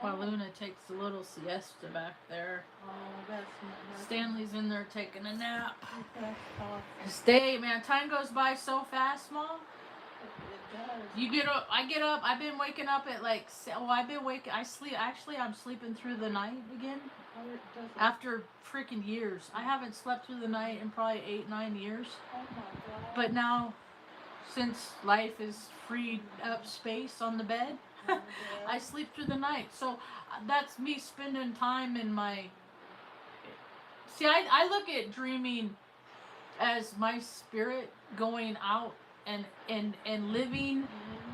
While Luna takes a little siesta back there. Oh, that's nice. Stanley's in there taking a nap. That's awesome. Stay, man. Time goes by so fast, Mom. It does. You get up. I get up. I've been waking up at like. I've been waking. I sleep. Actually, I'm sleeping through the night again. After freaking years, I haven't slept through the night in probably 8-9 years. Oh my God. But now, since life is freed up space on the bed, I sleep through the night. So that's me spending time in my. See, I look at dreaming as my spirit going out and living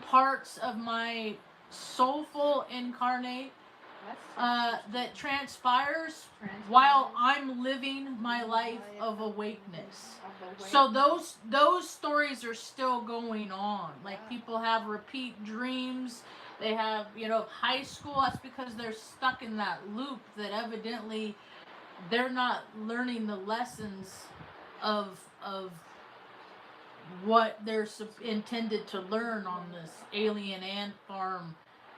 parts of my soulful incarnate that transpires while I'm living my life of awakeness. So those stories are still going on. Like, people have repeat dreams. They have, high school. That's because they're stuck in that loop that evidently they're not learning the lessons of what they're intended to learn on this alien ant farm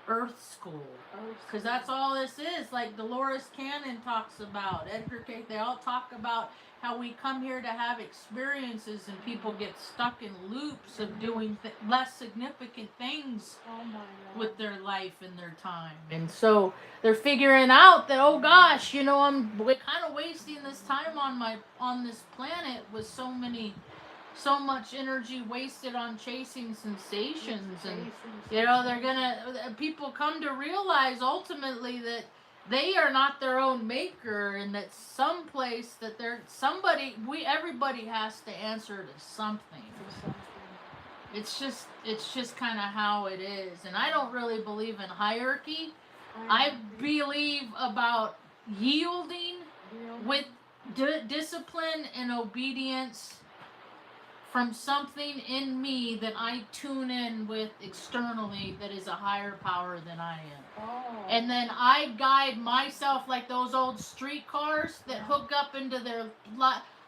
Earth School. Because that's all this is. Like Dolores Cannon talks about, Edgar Cayce, they all talk about how we come here to have experiences and people get stuck in loops of doing less significant things with their life and their time. And so they're figuring out that, oh gosh, I'm kind of wasting this time on this planet with so much energy wasted on chasing sensations. And people come to realize ultimately that they are not their own maker, and that someplace that everybody has to answer to something. It's just kind of how it is. And I don't really believe in hierarchy. I believe about yielding with discipline and obedience from something in me that I tune in with externally that is a higher power than I am. Oh. And then I guide myself like those old streetcars that hook up into their...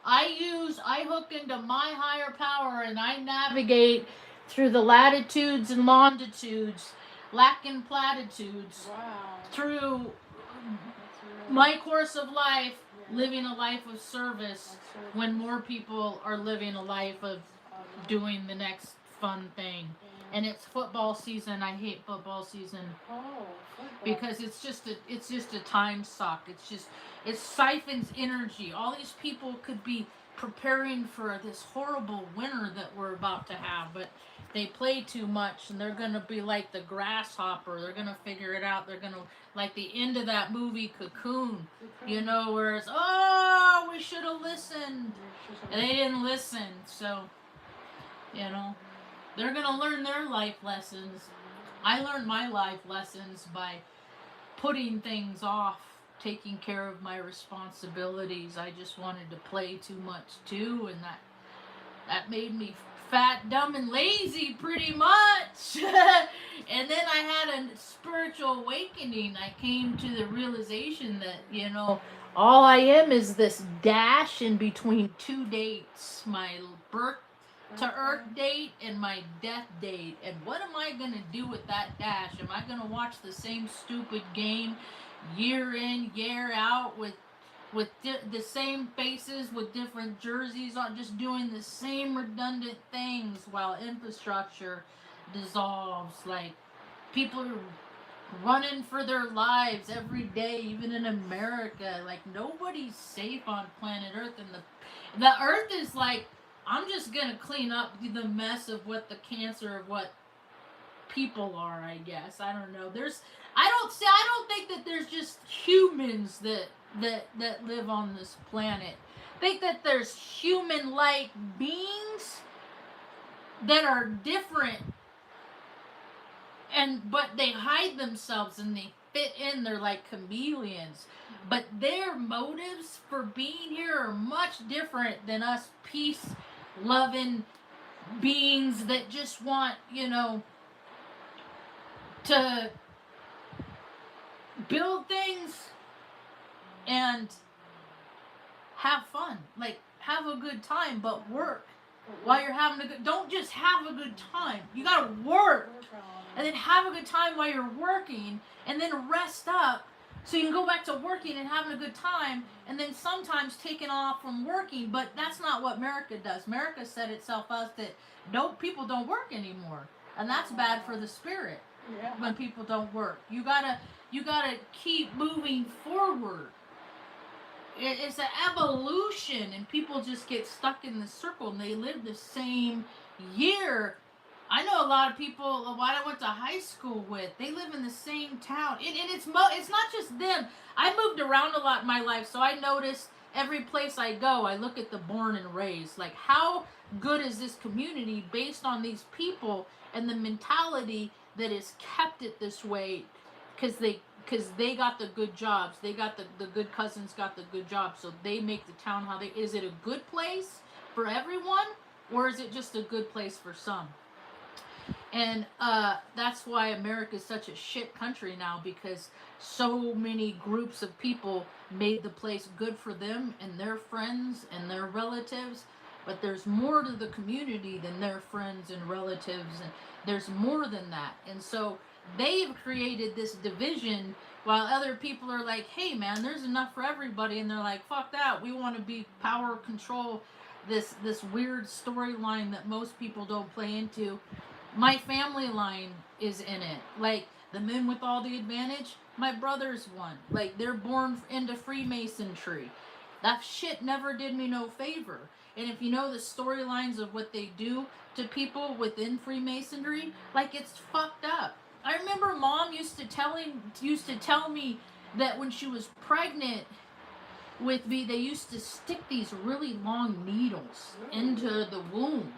I hook into my higher power and I navigate through the latitudes and longitudes, lacking platitudes, through my course of life, living a life of service when more people are living a life of doing the next fun thing. And it's football season. I hate football season because it's just a time suck. It siphons energy. All these people could be preparing for this horrible winter that we're about to have, but they play too much and they're going to be like the grasshopper. They're going to figure it out. They're going to, like the end of that movie Cocoon, where it's, oh, we should have listened. And they didn't listen. So, they're going to learn their life lessons. I learned my life lessons by putting things off, taking care of my responsibilities. I just wanted to play too much too, and that made me fat, dumb, and lazy pretty much. And then I had a spiritual awakening. I came to the realization that, all I am is this dash in between two dates, my birth to earth date and my death date. And what am I going to do with that dash? Am I going to watch the same stupid game year in, year out with the same faces with different jerseys on, just doing the same redundant things while infrastructure dissolves? Like, people are running for their lives every day, even in America. Like, nobody's safe on planet Earth, and the Earth is like, I'm just gonna clean up the mess of what the cancer of what people are, I guess. I don't know. I don't think that there's just humans that live on this planet. I think that there's human-like beings that are different, but they hide themselves and they fit in. They're like chameleons. But their motives for being here are much different than us peace-loving beings that just want, to build things and have fun. Like, have a good time, but work while you're having don't just have a good time. You gotta work. and then have a good time while you're working, and then rest up so you can go back to working and having a good time, and then sometimes taking off from working. But that's not what America does. America set itself up that people don't work anymore, and that's bad for the spirit. Yeah. When people don't work, you gotta keep moving forward. It's an evolution, and people just get stuck in the circle, and they live the same year. I know a lot of people what I went to high school with. They live in the same town, and it's not just them. I moved around a lot in my life, so I noticed every place I go, I look at the born and raised. Like, how good is this community based on these people and the mentality that has kept it this way? Because they got the good jobs. They got the good cousins got the good jobs, so they make the town how they. Is it a good place for everyone, or is it just a good place for some? And that's why America is such a shit country now, because so many groups of people made the place good for them and their friends and their relatives. But there's more to the community than their friends and relatives, and there's more than that. And so they've created this division, while other people are like, hey man, there's enough for everybody, and they're like, fuck that, we want to be power, control this weird storyline that most people don't play into. My family line is in it. Like, the men with all the advantage, my brother's one. Like, they're born into Freemasonry. That shit never did me no favor. And if you know the storylines of what they do to people within Freemasonry, like, it's fucked up. I remember Mom used to tell me that when she was pregnant with me, they used to stick these really long needles into the womb.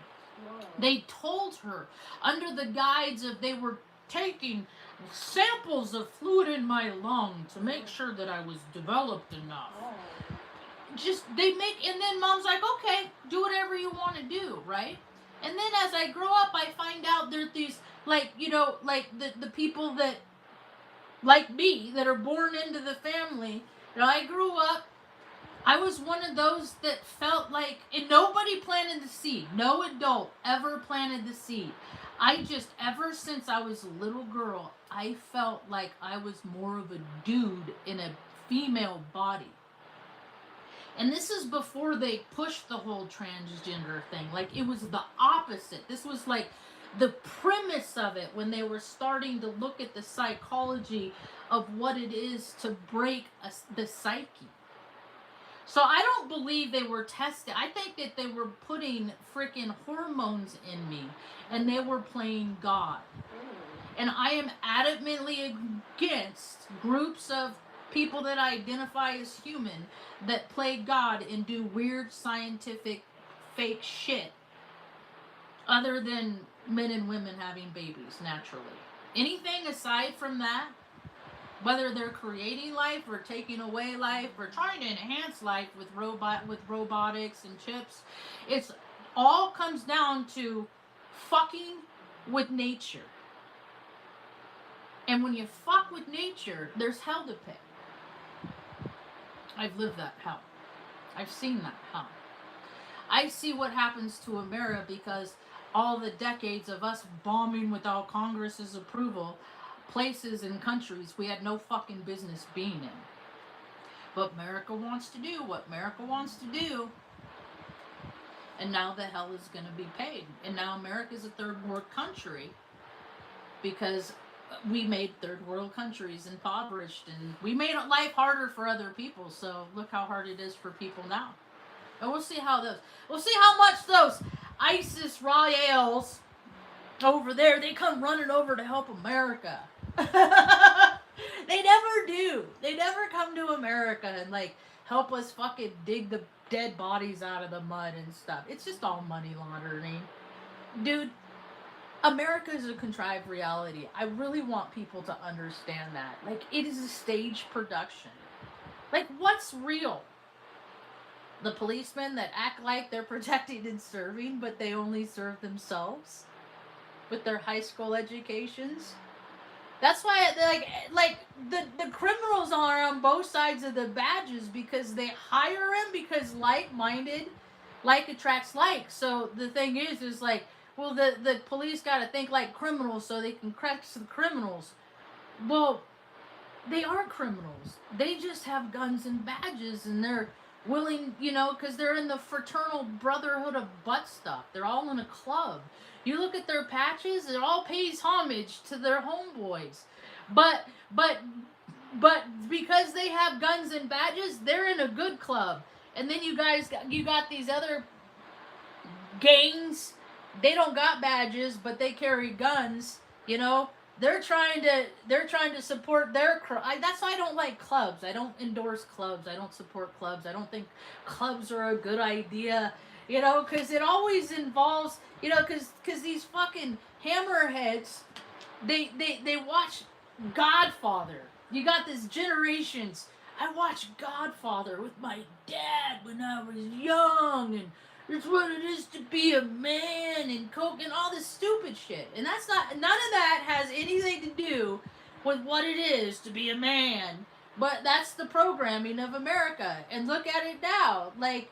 They told her, under the guise of they were taking samples of fluid in my lung to make sure that I was developed enough. And then Mom's like, okay, do whatever you want to do, right? And then as I grow up, I find out there's these, like, you know, like the people that, like me, that are born into the family. You know, I grew up, I was one of those that felt like, and nobody planted the seed. No adult ever planted the seed. Ever since I was a little girl, I felt like I was more of a dude in a female body. And this is before they pushed the whole transgender thing. Like, it was the opposite. This was like the premise of it, when they were starting to look at the psychology of what it is to break the psyche. So I don't believe they were tested. I think that they were putting freaking hormones in me, and they were playing God. And I am adamantly against groups of people that identify as human that play God and do weird scientific fake shit, other than men and women having babies naturally. Anything aside from that, whether they're creating life or taking away life or trying to enhance life with robotics and chips, it's all comes down to fucking with nature. And when you fuck with nature, there's hell to pay. I've lived that hell. I've seen that hell. I see what happens to America because all the decades of us bombing without Congress's approval places and countries we had no fucking business being in. But America wants to do what America wants to do. And now the hell is going to be paid. And now America's a third world country because we made third world countries impoverished, and we made life harder for other people. So look how hard it is for people now. And we'll see how much those ISIS royals over there, they come running over to help America. They never do. They never come to America and like help us fucking dig the dead bodies out of the mud and stuff. It's just all money laundering. Dude, America is a contrived reality. I really want people to understand that. Like, it is a stage production. Like, what's real? The policemen that act like they're protecting and serving, but they only serve themselves with their high school educations? That's why, like the criminals are on both sides of the badges, because they hire him because like-minded, like attracts like. So the thing is like, well, the police got to think like criminals so they can catch the criminals. Well, they aren't criminals. They just have guns and badges, and they're willing, because they're in the fraternal brotherhood of butt stuff. They're all in a club. You look at their patches; it all pays homage to their homeboys. But but but because they have guns and badges, they're in a good club. And then you got these other gangs. They don't got badges, but they carry guns. They're trying to support their that's why I don't like clubs. I don't endorse clubs. I don't support clubs. I don't think clubs are a good idea. Because it always involves, because these fucking hammerheads, they watch Godfather. You got this generations. I watched Godfather with my dad when I was young, and it's what it is to be a man, and coke and all this stupid shit. And that's not, none of that has anything to do with what it is to be a man. But that's the programming of America. And look at it now. Like,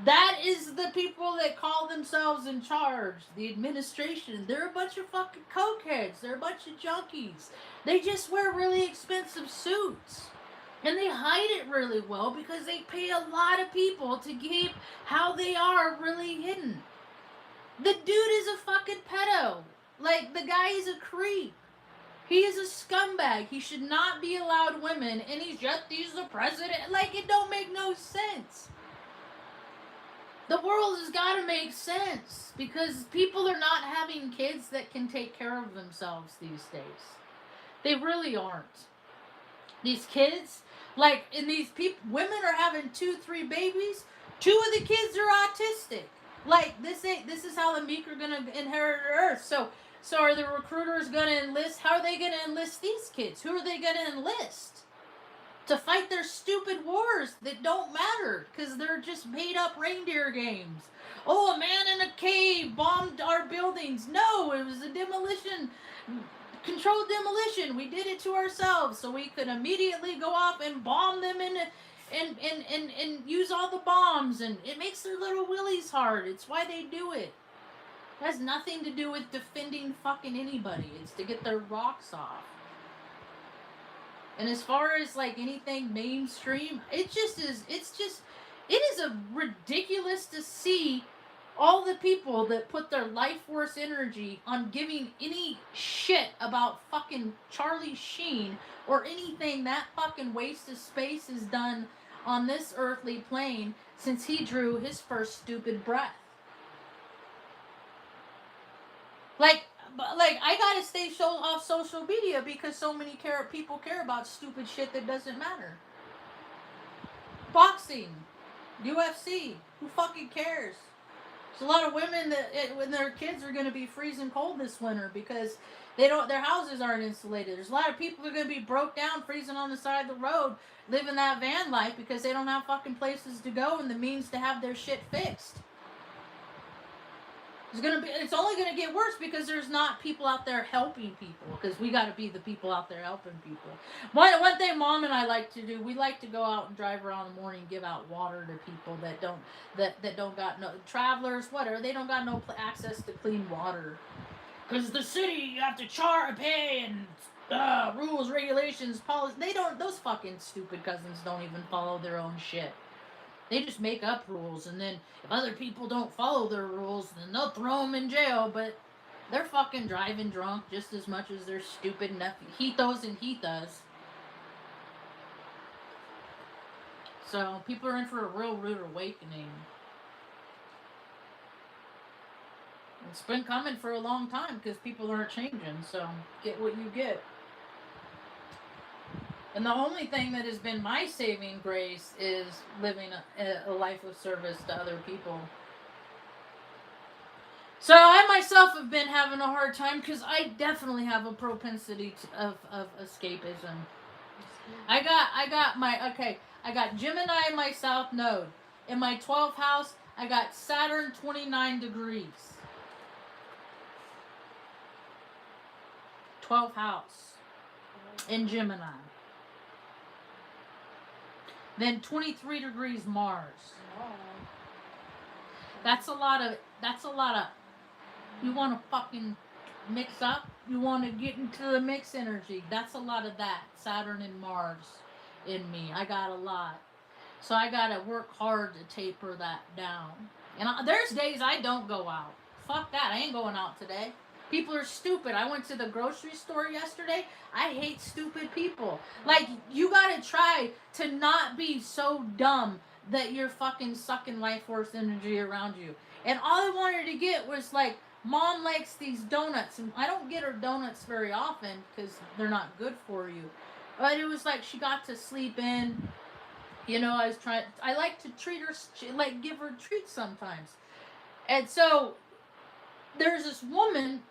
that is the people that call themselves in charge. The administration. They're a bunch of fucking cokeheads. They're a bunch of junkies. They just wear really expensive suits. And they hide it really well because they pay a lot of people to keep how they are really hidden. The dude is a fucking pedo. Like, the guy is a creep. He is a scumbag. He should not be allowed women, and he's the president. Like, it don't make no sense. The world has got to make sense because people are not having kids that can take care of themselves these days. They really aren't. These kids, and these women are having 2-3 babies. 2 of the kids are autistic. This is how the meek are gonna inherit the earth. So are the recruiters gonna enlist? How are they gonna enlist these kids? Who are they gonna enlist to fight their stupid wars that don't matter because they're just made up reindeer games? Oh, a man in a cave bombed our buildings. No, it was a controlled demolition. We did it to ourselves so we could immediately go off and bomb them and use all the bombs, and it makes their little willies hard. It's why they do it. It has nothing to do with defending fucking anybody. It's to get their rocks off. And as far as anything mainstream, it is a ridiculous to see all the people that put their life force energy on giving any shit about fucking Charlie Sheen or anything that fucking waste of space has done on this earthly plane since he drew his first stupid breath. I gotta stay off social media because so many people care about stupid shit that doesn't matter. Boxing, UFC, who fucking cares? There's a lot of women that when their kids are going to be freezing cold this winter because their houses aren't insulated. There's a lot of people that are going to be broke down, freezing on the side of the road, living that van life because they don't have fucking places to go and the means to have their shit fixed. It's only going to get worse because there's not people out there helping people, because we got to be the people out there helping people. One thing Mom and I like to do, we like to go out and drive around in the morning and give out water to people that don't got no travelers, whatever. They don't got no access to clean water. Because the city, you have to pay and rules, regulations, policies. Those fucking stupid cousins don't even follow their own shit. They just make up rules, and then if other people don't follow their rules, then they'll throw them in jail, but they're fucking driving drunk just as much as their stupid hitos and hitas. So, people are in for a real rude awakening. It's been coming for a long time because people aren't changing, so get what you get. And the only thing that has been my saving grace is living a life of service to other people. So I myself have been having a hard time because I definitely have a propensity of escapism. I got Gemini in my south node. In my 12th house, I got Saturn 29 degrees. 12th house in Gemini. Then 23 degrees Mars. That's a lot of You want to fucking mix up? You want to get into the mix energy? That's a lot of that. Saturn and Mars in me. I got a lot. So I gotta work hard to taper that down. And there's days I don't go out. Fuck that. I ain't going out today. People are stupid. I went to the grocery store yesterday. I hate stupid people. Like, you gotta try to not be so dumb that you're fucking sucking life force energy around you. And all I wanted to get was like, Mom likes these donuts, and I don't get her donuts very often because they're not good for you. But it was like she got to sleep in. You know, I like to treat her, like give her treats sometimes. And so there's this woman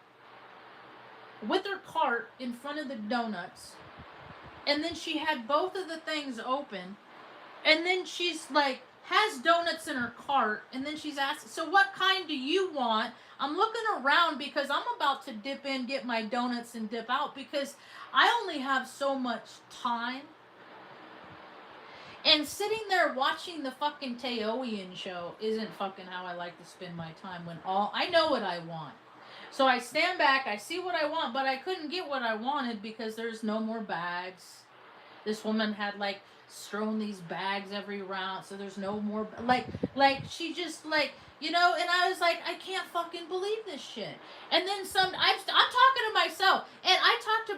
with her cart in front of the donuts, and then she had both of the things open, and then she's like, has donuts in her cart, and then she's asked, so what kind do you want? I'm looking around because I'm about to dip in, get my donuts, and dip out because I only have so much time. And sitting there watching the fucking Taoian show isn't fucking how I like to spend my time when I know what I want. So I stand back, I see what I want, but I couldn't get what I wanted because there's no more bags. This woman had like strewn these bags every round, so there's no more, like she just like, you know, and I was like, I can't fucking believe this shit. And then I'm talking to myself, and I talk to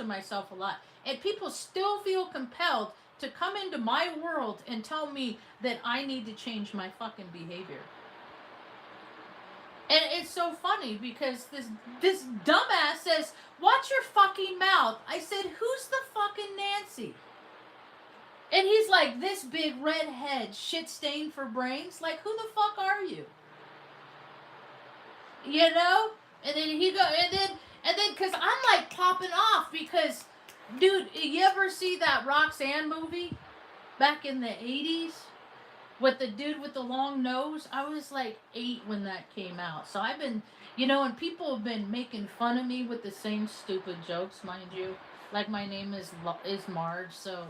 myself a lot. And people still feel compelled to come into my world and tell me that I need to change my fucking behavior. And it's so funny because this dumbass says, watch your fucking mouth. I said, who's the fucking Nancy? And he's like, this big red head, shit stained for brains. Like, who the fuck are you? You know? And then and then, cause I'm like popping off because, dude, you ever see that Roxanne movie back in the 80s with the dude with the long nose? I was like 8 when that came out. So I've been, you know, and people have been making fun of me with the same stupid jokes, mind you. Like, my name is Marge, so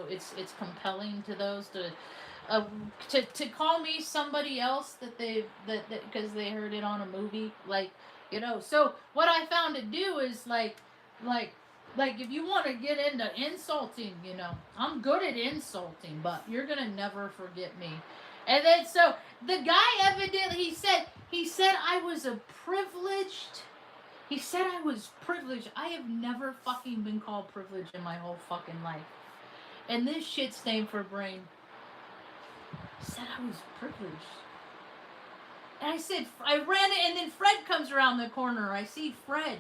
it's compelling to those to call me somebody else that because they heard it on a movie, like, you know. So what I found to do is like if you want to get into insulting, you know, I'm good at insulting, but you're gonna never forget me. And then so the guy evidently he said I was a privileged. He said I was privileged. I have never fucking been called privileged in my whole fucking life. And this shit stained for brain said I was privileged. And I said, I ran it, and then Fred comes around the corner. I see Fred.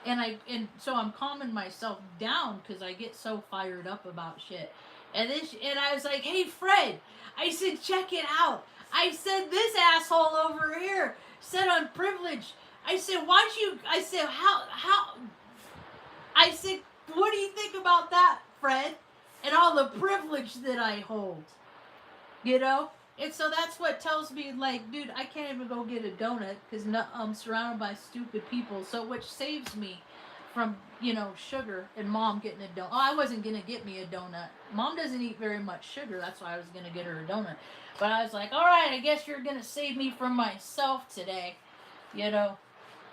And so I'm calming myself down because I get so fired up about shit. And I was like, hey, Fred. I said, check it out. I said, this asshole over here said I'm privileged. I said, I said, how, I said, what do you think about that, Fred? And all the privilege that I hold, you know? And so that's what tells me, like, dude, I can't even go get a donut because I'm surrounded by stupid people. So which saves me from, you know, sugar and Mom getting a donut. Oh, I wasn't going to get me a donut. Mom doesn't eat very much sugar. That's why I was going to get her a donut. But I was like, all right, I guess you're going to save me from myself today, you know?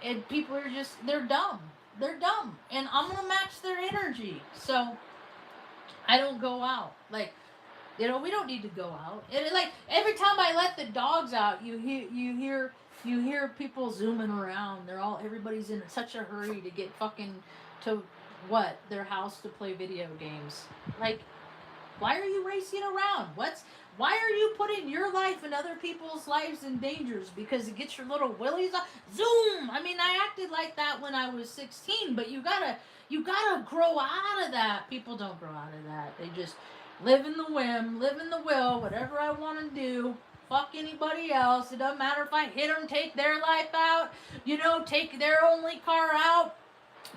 And people are just, they're dumb. They're dumb. And I'm going to match their energy. So I don't go out. Like, you know, we don't need to go out. And like, every time I let the dogs out, you hear people zooming around. Everybody's in such a hurry to get fucking to their house to play video games. Like, why are you racing around? Why are you putting your life and other people's lives in dangers? Because it gets your little willies up. Zoom! I mean, I acted like that when I was 16, but you gotta grow out of that. People don't grow out of that. They just live in the whim, live in the will, whatever I want to do. Fuck anybody else. It doesn't matter if I hit them, take their life out, you know, take their only car out.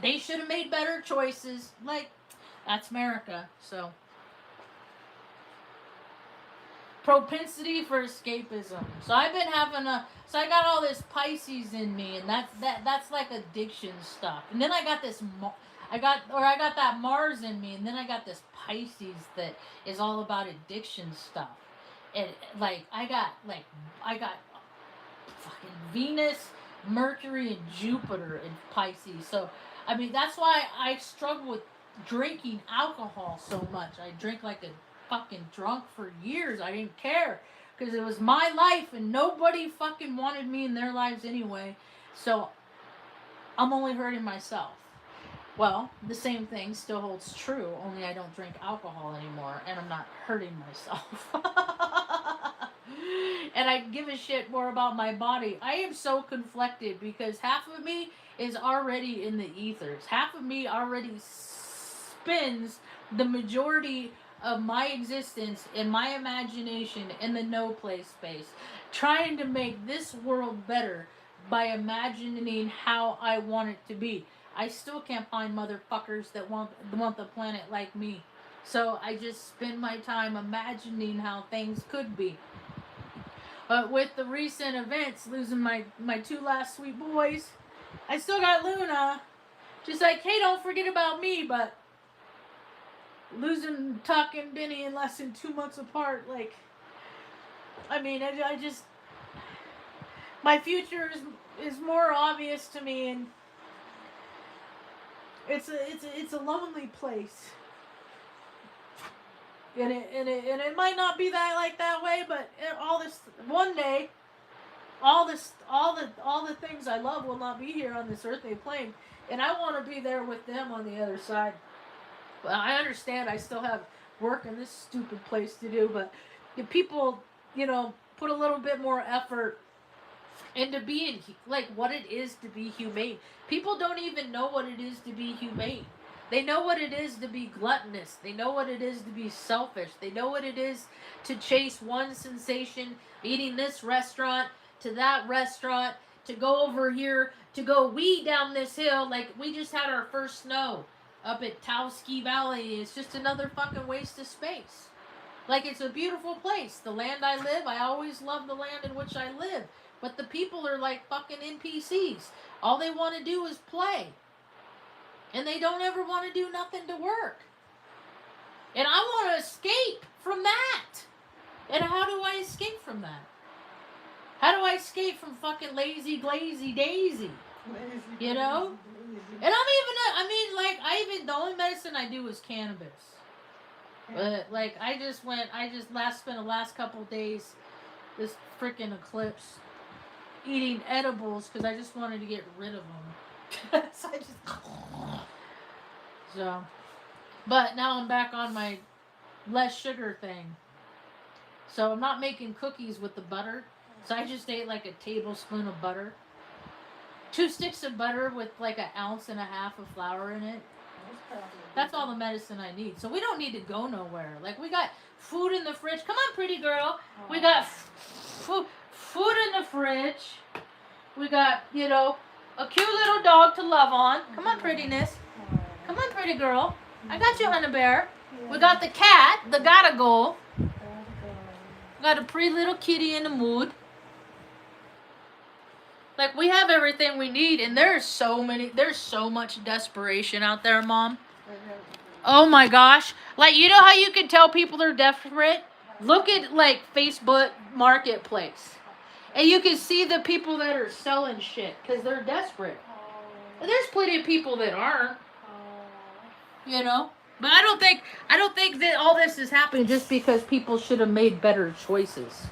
They should have made better choices. Like, that's America, so. Propensity for escapism. So I've been having so I got all this Pisces in me, and that's like addiction stuff. And then I got I got that Mars in me, and then I got this Pisces that is all about addiction stuff. And like I got fucking Venus Mercury and Jupiter in Pisces. So, I mean, that's why I struggle with drinking alcohol so much. I drank like a fucking drunk for years. I didn't care because it was my life and nobody fucking wanted me in their lives anyway. So, I'm only hurting myself. Well, the same thing still holds true, only I don't drink alcohol anymore and I'm not hurting myself. And I give a shit more about my body. I am so conflicted because half of me is already in the ethers. Half of me already spends the majority of my existence in my imagination in the no place space, trying to make this world better by imagining how I want it to be. I still can't find motherfuckers that want the planet like me. So I just spend my time imagining how things could be. But with the recent events, losing my two last sweet boys, I still got Luna. Just like, hey, don't forget about me. But losing Tuck and Benny in less than 2 months apart, like, I mean, I just, my future is more obvious to me, and it's a lonely place. And it might not be that way, but all this one day, all the things I love will not be here on this earthly plane, and I want to be there with them on the other side. Well, I understand I still have work in this stupid place to do, but if people, put a little bit more effort into being like what it is to be humane. People don't even know what it is to be humane. They know what it is to be gluttonous. They know what it is to be selfish. They know what it is to chase one sensation, eating this restaurant to that restaurant, to go over here, to go wee down this hill. Like, we just had our first snow up at Taos Valley. It's just another fucking waste of space. Like, it's a beautiful place. The land I live, I always love the land in which I live. But the people are like fucking NPCs. All they want to do is play. And they don't ever want to do nothing to work. And I want to escape from that. And how do I escape from that? How do I escape from fucking lazy, glazy, daisy? You know? And the only medicine I do is cannabis. But, like, I just spent the last couple days, this freaking eclipse, eating edibles because I just wanted to get rid of them. So, but now I'm back on my less sugar thing. So I'm not making cookies with the butter. So I just ate like a tablespoon of butter. 2 sticks of butter with like 1.5 ounces of flour in it. That's all the medicine I need. So we don't need to go nowhere. Like, we got food in the fridge. Come on, pretty girl. We got food in the fridge. We got, a cute little dog to love on. Come on, prettiness. Come on, pretty girl. I got you, honey bear. We got the cat, the gotta go. Got a pretty little kitty in the mood. Like, we have everything we need, and there's so much desperation out there, Mom. Oh my gosh. Like, you know how you can tell people are desperate? Look at, like, Facebook Marketplace. And you can see the people that are selling shit, because they're desperate. And there's plenty of people that aren't. But I don't think that all this is happening just because people should have made better choices.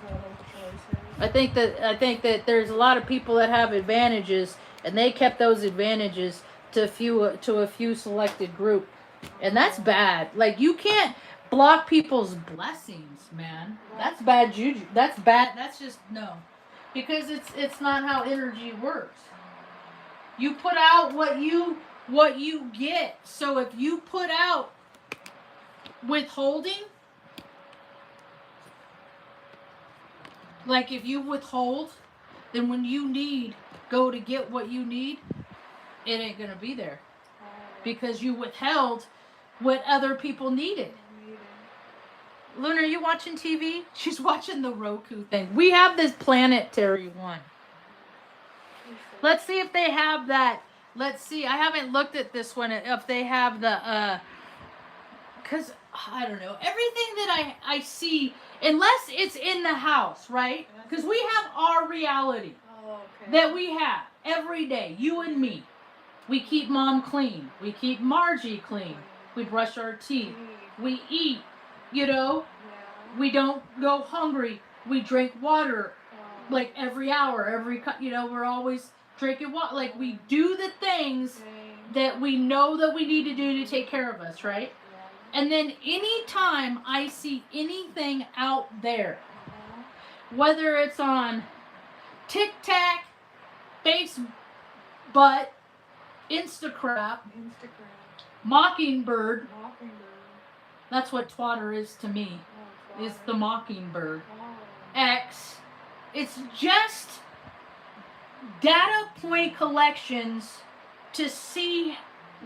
I think that there's a lot of people that have advantages, and they kept those advantages to a few selected group, and that's bad. Like, you can't block people's blessings, man. That's bad juju. That's bad. That's just no, because it's not how energy works. You put out what you get. So if you put out withholding, like if you withhold, then when you go to get what you need, it ain't gonna be there. Because you withheld what other people needed. Luna, are you watching TV? She's watching the Roku thing. We have this planetary one. Let's see if they have that. Let's see. I haven't looked at this one. If they have the, because I don't know. Everything that I see, unless it's in the house, right? Because we have our reality that we have. every day, you and me. We keep mom clean. We keep Margie clean. We brush our teeth. We eat, you know. We don't go hungry. We drink water like every hour, we're always drinking water. Like we do the things that we know that we need to do to take care of us, right? And then anytime I see anything out there, whether it's on TikTok, Facebook, Instagram, Mockingbird. That's what Twitter is to me. Is the Mockingbird. X. It's just data point collections to see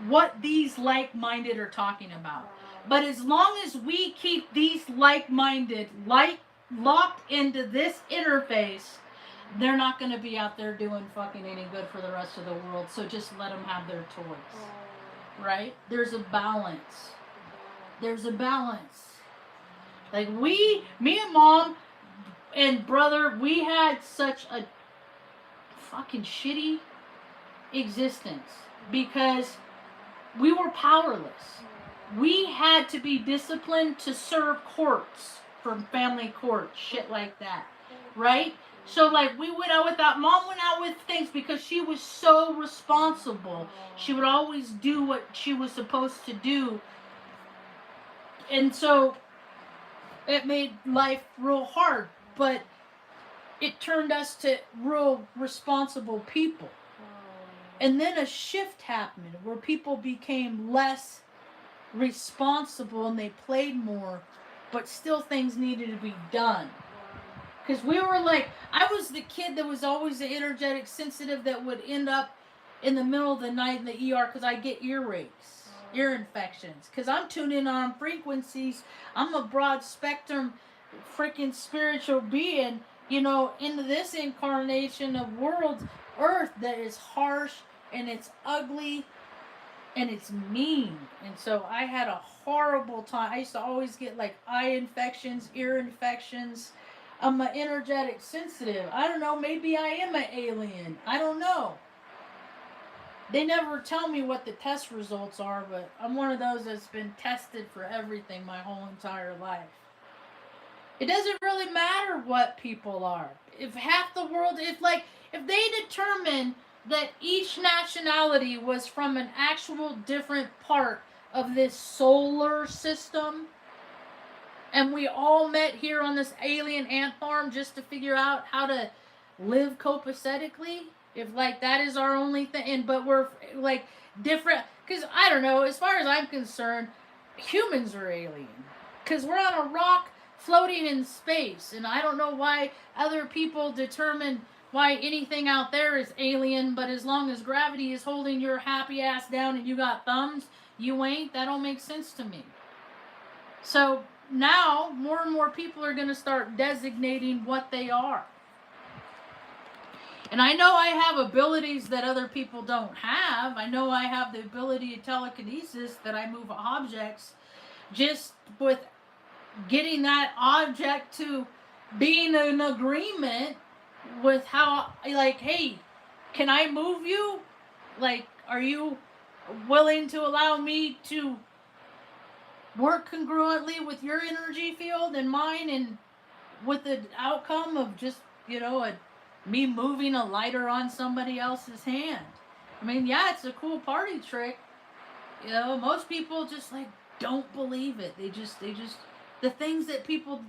what these like-minded are talking about. But as long as we keep these like-minded locked into this interface, they're not going to be out there doing fucking any good for the rest of the world. So just let them have their toys. Right? There's a balance. There's a balance. Like me and mom and brother, we had such a fucking shitty existence because we were powerless. We had to be disciplined to serve courts from family court, shit like that. Right? So like we went out without, mom went out with things because she was so responsible. She would always do what she was supposed to do. And so it made life real hard, but it turned us to real responsible people. And then a shift happened where people became less responsible and they played more, but still things needed to be done. Because we were like, I was the kid that was always the energetic sensitive that would end up in the middle of the night in the ER because I get earaches, ear infections. Because I'm tuning on frequencies. I'm a broad spectrum freaking spiritual being, into this incarnation of world earth that is harsh and it's ugly and it's mean. And so I had a horrible time. I used to always get like eye infections, ear infections. I'm an energetic sensitive. I don't know. Maybe I am an alien. I don't know. They never tell me what the test results are, but I'm one of those that's been tested for everything my whole entire life. It doesn't really matter what people are. If half the world, if they determine that each nationality was from an actual different part of this solar system, and we all met here on this alien ant farm just to figure out how to live copacetically, if that is our only thing, but we're different, because I don't know, as far as I'm concerned, humans are alien, because we're on a rock floating in space, and I don't know why other people determine why anything out there is alien, but as long as gravity is holding your happy ass down and you got thumbs, you ain't. That don't make sense to me. So now more and more people are going to start designating what they are. And I know I have abilities that other people don't have. I know I have the ability of telekinesis, that I move objects just with getting that object to being in agreement with how, hey, can I move you? Are you willing to allow me to work congruently with your energy field and mine, and with the outcome of just, me moving a lighter on somebody else's hand? I mean, yeah, it's a cool party trick. Most people just don't believe it. They just the things that people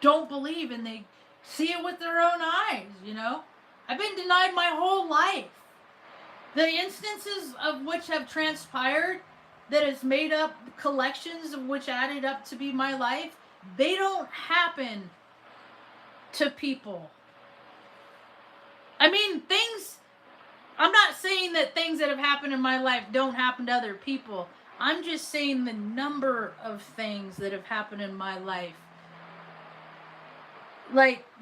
don't believe, and they see it with their own eyes, I've been denied my whole life. The instances of which have transpired that has made up collections of which added up to be my life, they don't happen to people. I mean, I'm not saying that things that have happened in my life don't happen to other people. I'm just saying the number of things that have happened in my life,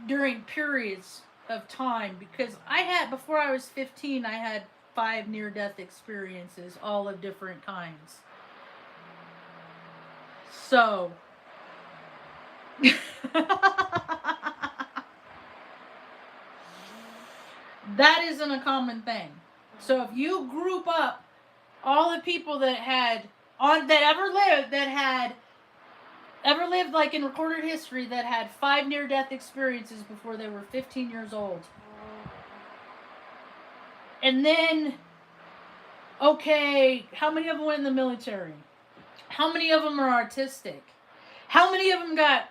during periods of time, because before I was 15, I had 5 near-death experiences, all of different kinds. So, That isn't a common thing. So if you group up all the people that ever lived like in recorded history that had 5 near-death experiences before they were 15 years old, and then, okay, how many of them went in the military? How many of them are artistic? How many of them got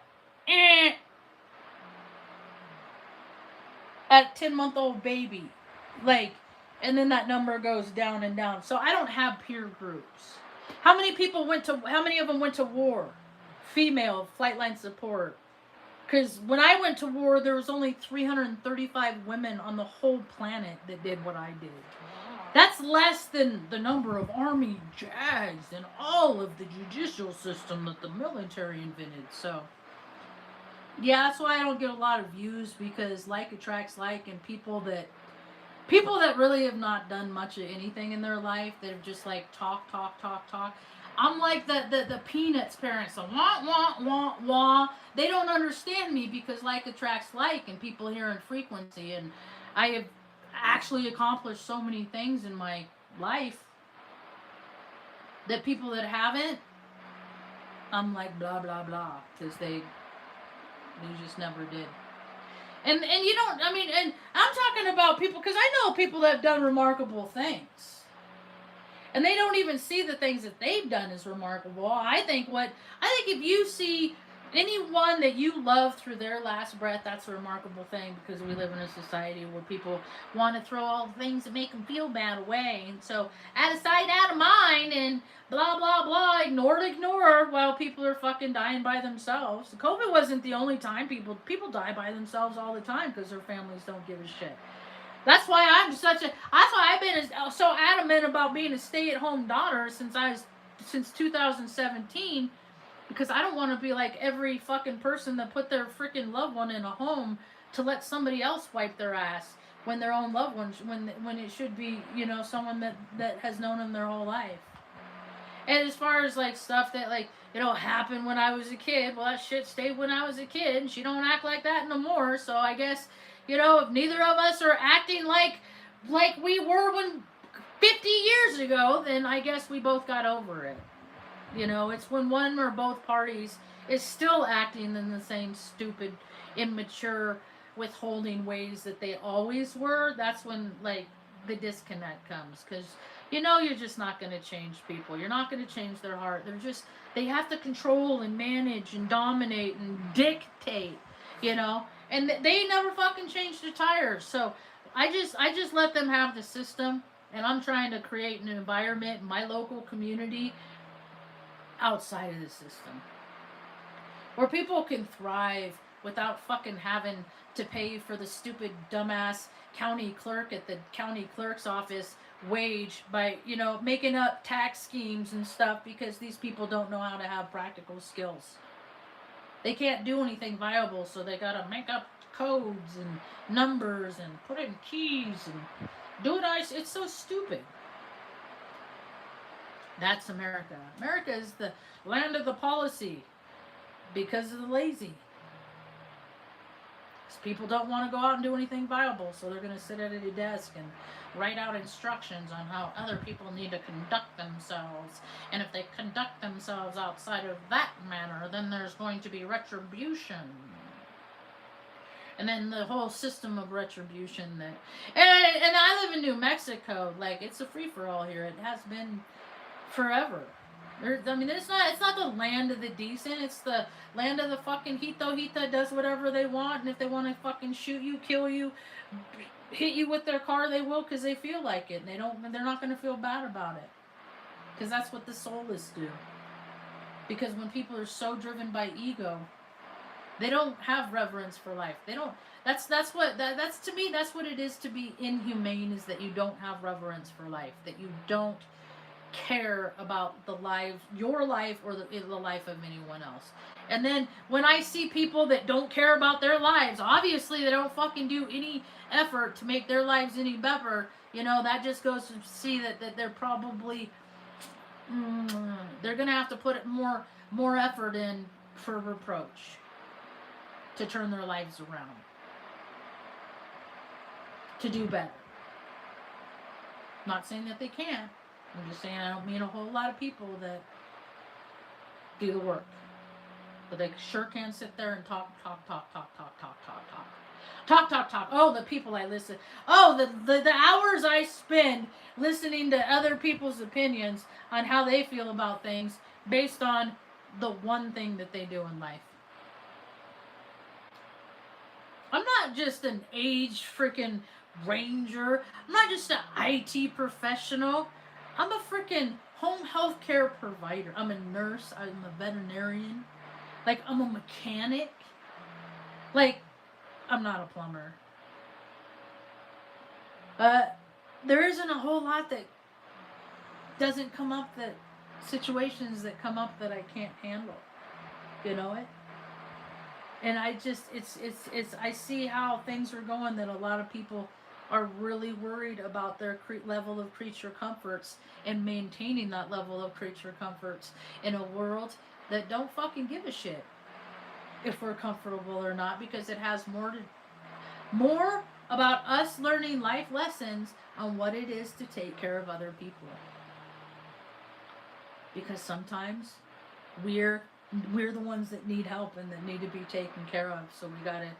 at 10-month-old baby? Like, and then that number goes down and down. So I don't have peer groups. How many of them went to war? Female flight line support. Because when I went to war, there was only 335 women on the whole planet that did what I did. That's less than the number of Army JAGs and all of the judicial system that the military invented. So, yeah, that's why I don't get a lot of views, because like attracts like, and people that really have not done much of anything in their life, that have just like talk. I'm like the Peanuts parents, so wah. They don't understand me, because like attracts like, and people here in frequency, and I have actually accomplished so many things in my life that people that haven't, I'm like blah blah blah, because they just never did. And you don't, I mean, and I'm talking about people, because I know people that have done remarkable things. And they don't even see the things that they've done as remarkable. I think if you see anyone that you love through their last breath, that's a remarkable thing, because we live in a society where people want to throw all the things that make them feel bad away. And so, out of sight, out of mind, and blah, blah, blah, ignore, while people are fucking dying by themselves. COVID wasn't the only time. People die by themselves all the time because their families don't give a shit. That's why I've been so adamant about being a stay-at-home daughter since 2017, because I don't want to be like every fucking person that put their freaking loved one in a home to let somebody else wipe their ass when their own loved ones, when it should be, someone that has known them their whole life. And as far as like stuff that like, happened when I was a kid, well, that shit stayed when I was a kid, and she don't act like that no more. So I guess, if neither of us are acting like we were when 50 years ago, then I guess we both got over it. It's when one or both parties is still acting in the same stupid, immature, withholding ways that they always were. That's when like the disconnect comes, because you're just not going to change people. You're not going to change their heart. They have to control and manage and dominate and dictate, and they never fucking change the tires. So I just let them have the system, and I'm trying to create an environment in my local community outside of the system where people can thrive without fucking having to pay for the stupid dumbass county clerk at the county clerk's office wage by making up tax schemes and stuff, because these people don't know how to have practical skills. They can't do anything viable, so they gotta make up codes and numbers and put in keys and do it. It's so stupid. That's America. America is the land of the policy because of the lazy. People don't want to go out and do anything viable, so they're going to sit at a desk and write out instructions on how other people need to conduct themselves. And if they conduct themselves outside of that manner, then there's going to be retribution. And then the whole system of retribution that... And I live in New Mexico. Like, it's a free-for-all here. It has been forever. It's not the land of the decent. It's the land of the fucking Hito does whatever they want, and if they want to fucking shoot you, kill you, hit you with their car, they will, because they feel like it. And they're not going to feel bad about it, because that's what the soulists do. Because when people are so driven by ego, they don't have reverence for life. They don't. That's to me. That's what it is to be inhumane. Is that you don't have reverence for life. That you don't care about your life, or the life of anyone else. And then when I see people that don't care about their lives, obviously they don't fucking do any effort to make their lives any better, that just goes to see that they're probably they're gonna have to put more effort in for reproach to turn their lives around. to do better. I'm not saying that they can. I'm just saying I don't mean a whole lot of people that do the work. But they sure can sit there and talk. Oh, the people I listen. Oh, the hours I spend listening to other people's opinions on how they feel about things based on the one thing that they do in life. I'm not just an age freaking ranger. I'm not just an IT professional. I'm a freaking home health care provider. I'm a nurse. I'm a veterinarian. Like, I'm a mechanic. Like, I'm not a plumber. There isn't a whole lot that doesn't come up, that situations that come up that I can't handle. You know it? And I just, I see how things are going, that a lot of people are really worried about their level of creature comforts and maintaining that level of creature comforts in a world that don't fucking give a shit if we're comfortable or not, because it has more about us learning life lessons on what it is to take care of other people. Because sometimes we're the ones that need help and that need to be taken care of, so we gotta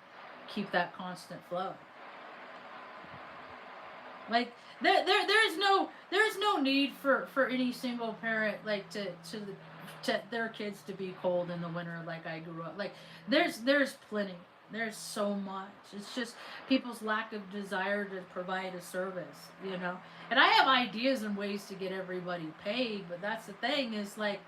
keep that constant flow. Like, there's no need for any single parent, like, to their kids to be cold in the winter like I grew up. Like, there's plenty. There's so much. It's just people's lack of desire to provide a service, you know. And I have ideas and ways to get everybody paid, but that's the thing, is like,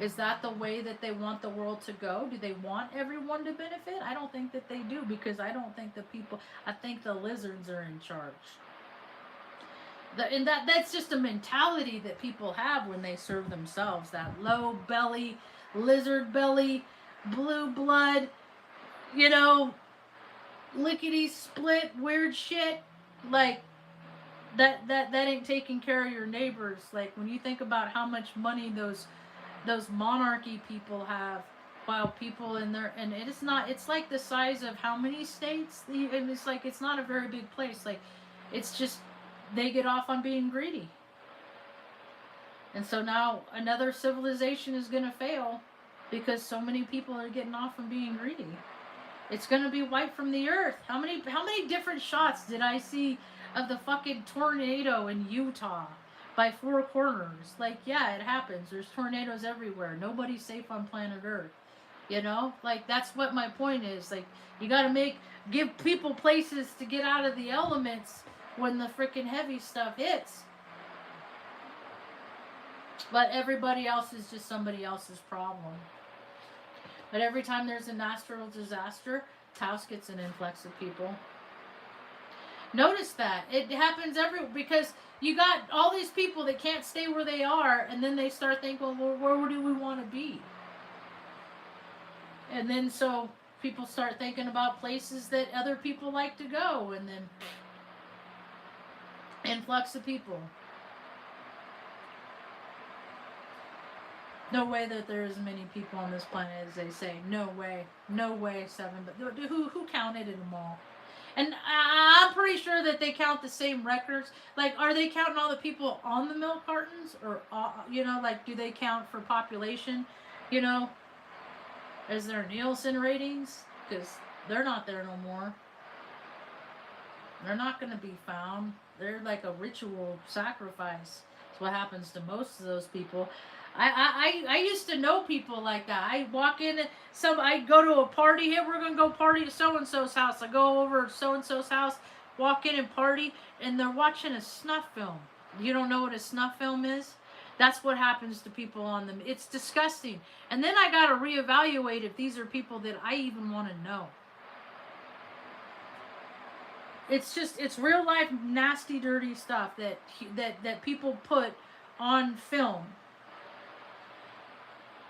is that the way that they want the world to go? Do they want everyone to benefit? I don't think that they do, because I don't think I think the lizards are in charge. And that's just a mentality that people have when they serve themselves. That low belly, lizard belly, blue blood, you know, lickety split weird shit. Like, that ain't taking care of your neighbors. Like, when you think about how much money those monarchy people have, while people in there, and it's like the size of how many states, and it's like, it's not a very big place. Like, it's just, they get off on being greedy. And so now another civilization is going to fail because so many people are getting off on being greedy. It's going to be wiped from the earth. How many different shots did I see of the fucking tornado in Utah by Four Corners? Like, yeah, it happens. There's tornadoes everywhere. Nobody's safe on planet Earth. You know? Like, that's what my point is. Like, you got to give people places to get out of the elements when the freaking heavy stuff hits. But everybody else is just somebody else's problem. But every time there's a natural disaster, Taos gets an influx of people. Notice that. It happens because you got all these people that can't stay where they are, and then they start thinking, well, where do we want to be? And then so people start thinking about places that other people like to go, and then influx of people. No way that there is as many people on this planet as they say. No way. No way, 7. But who counted them all? And I'm pretty sure that they count the same records. Like, are they counting all the people on the milk cartons? Or, you know, like, do they count for population? You know? Is there Nielsen ratings? Because they're not there no more. They're not going to be found. They're like a ritual sacrifice. That's what happens to most of those people. I used to know people like that. I walk in, I go to a party. Hey, we're going to go party to so-and-so's house. I go over to so-and-so's house, walk in and party, and they're watching a snuff film. You don't know what a snuff film is? That's what happens to people on them. It's disgusting. And then I got to reevaluate if these are people that I even want to know. It's real life nasty, dirty stuff that people put on film.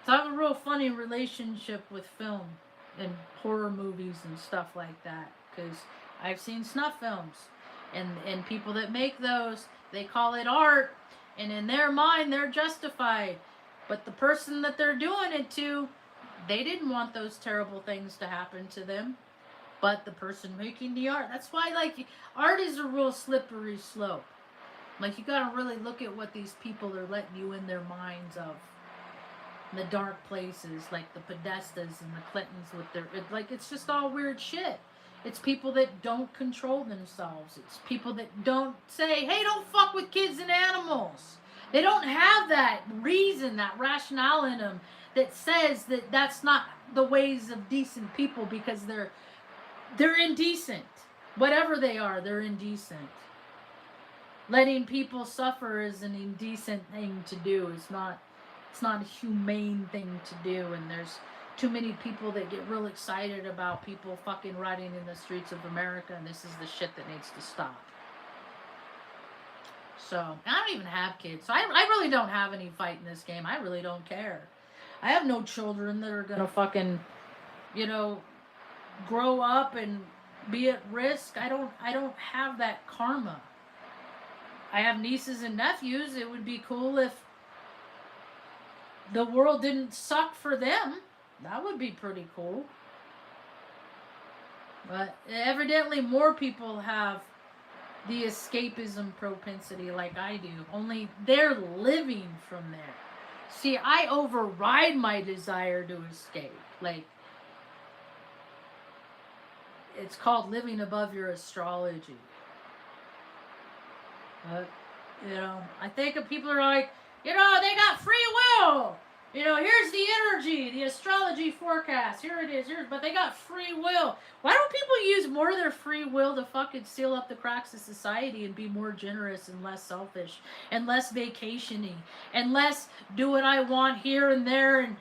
So I have a real funny relationship with film and horror movies and stuff like that, because I've seen snuff films, and people that make those, they call it art, and in their mind they're justified, but the person that they're doing it to, they didn't want those terrible things to happen to them. but the person making the art. That's why, like, art is a real slippery slope. Like, you gotta really look at what these people are letting you in their minds of. The dark places, like the Podestas and the Clintons with their, it's just all weird shit. It's people that don't control themselves. It's people that don't say, hey, don't fuck with kids and animals. They don't have that reason, that rationale in them that says that that's not the ways of decent people, because they're indecent. Whatever they are, they're indecent. Letting people suffer is an indecent thing to do. It's not a humane thing to do, and there's too many people that get real excited about people fucking riding in the streets of America, and this is the shit that needs to stop. So, I don't even have kids, so I really don't have any fight in this game. I really don't care. I have no children that are gonna fucking, grow up and be at risk. I don't have that karma. I have nieces and nephews. It would be cool if the world didn't suck for them. That would be pretty cool. But evidently more people have the escapism propensity like I do. Only they're living from there. See, I override my desire to escape. Like, it's called living above your astrology. But, I think of people are like, they got free will. Here's the energy, the astrology forecast. Here it is. But they got free will. Why don't people use more of their free will to fucking seal up the cracks of society and be more generous and less selfish and less vacationing and less do what I want here and there and,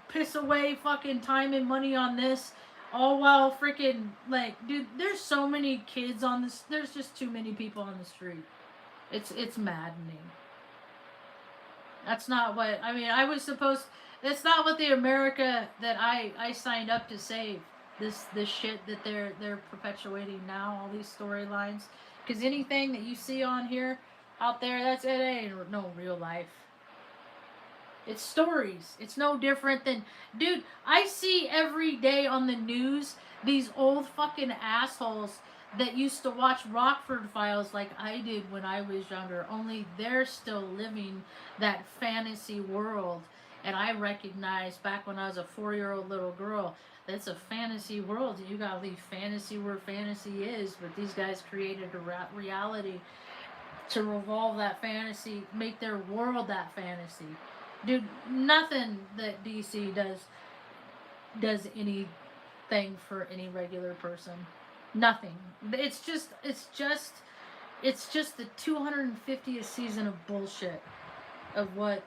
piss away fucking time and money on this, all while freaking, dude, there's so many kids on this. There's just too many people on the street. It's maddening. That's not what, that's not what the America that I signed up to save. This shit that they're perpetuating now, all these storylines. Because anything that you see on here, out there, it ain't no real life. It's stories. It's no different than, dude, I see every day on the news these old fucking assholes that used to watch Rockford Files like I did when I was younger, only they're still living that fantasy world. And I recognized back when I was a 4-year-old little girl, that's a fantasy world. You gotta leave fantasy where fantasy is, but these guys created a reality to revolve that fantasy, make their world that fantasy. Dude, nothing that DC does anything for any regular person. Nothing. It's just the 250th season of bullshit of what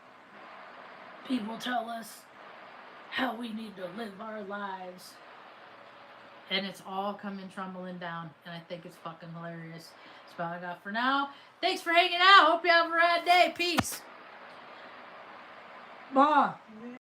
people tell us how we need to live our lives. And it's all coming trembling down, and I think it's fucking hilarious. That's all I got for now. Thanks for hanging out. Hope you have a rad day. Peace. Bye.